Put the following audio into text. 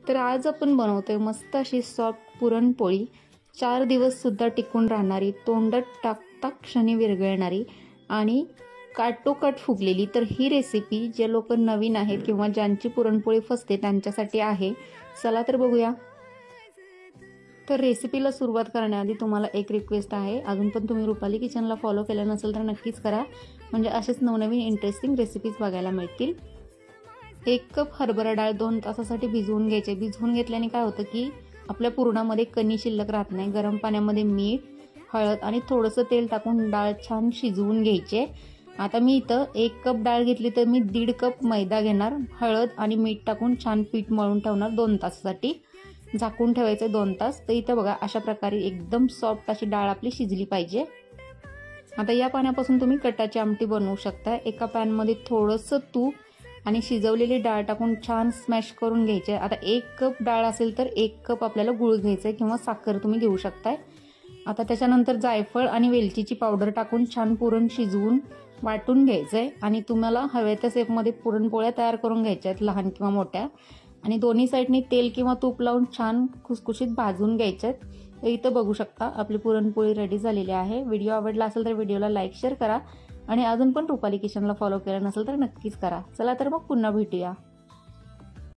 तर आज आपण बनवतोय मस्त अशी सॉफ्ट पुरणपोळी, 4 दिवस सुद्धा टिकून राहणारी, तोंडात टाकता क्षणी विरघळणारी आणि काटोकाट फुगलेली। तर ही रेसिपी जे लोक नवीन आहेत किंवा ज्यांची पुरणपोळी फसते त्यांच्यासाठी आहे। चला तर बघूया। तर रेसिपीला सुरुवात करण्याआधी तुम्हाला एक रिक्वेस्ट आहे, अजून पण तुम्ही रुपाली किचनला फॉलो केलं नसेल तर नक्कीच करा, म्हणजे असेच नवनवीन इंटरेस्टिंग रेसिपीज बघायला मिळतील। 1 कप हरभरा डाळ 2 तासासाठी भिजवून घ्यायचे। भिजवून घेतल्याने काय होतं की आपल्या पुरणामध्ये कणी शिल्लक राहत नाही। गरम पाण्यामध्ये मीठ, हळद आणि थोडंसं तेल टाकून डाळ छान शिजवून घ्यायचे। आता मी इथं 1 कप डाळ घेतली तर मी 1.5 कप मैदा घेणार, हळद आणि मीठ टाकून छान पीठ मळून ठेवणार 2 तासासाठी, झाकून ठेवायचे 2 तास। तर इथं बघा अशा प्रकारे एकदम सॉफ्ट अशी डाळ आपली शिजली पाहिजे। आता या पाण्यापासून तुम्ही कटाची आमटी बनवू शकता। एका पॅन मध्ये थोडंसं तूप आणि शिजवलेली डाळ टाकून छान स्मॅश करून घ्यायचे। आता 1 कप डाळ असेल तर 1 कप आपल्याला गूळ घ्यायचा किंवा साखर तुम्ही घेऊ शकताय। आता त्याच्यानंतर जायफळ आणि वेलचीची पावडर टाकून छान पुरण शिजवून वाटून घ्यायचंय आणि तुम्हाला हव्या त्या शेपमध्ये पुरणपोळ्या तयार करून घ्यायच्या आहेत, लहान किंवा मोठ्या, आणि दोन्ही साइडनी तेल किंवा तूप लावून छान खुसखुशीत भाजून घ्यायच्यात। तर इथं बघू शकता आपली पुरणपोळी रेडी झालेली आहे। व्हिडिओ आवडला असेल तर व्हिडिओला लाईक शेअर करा आणि अजून पण रुपाली किचनला फॉलो केलं नसेल तर नक्कीच करा। चला तर मग पुन्हा भेटूया।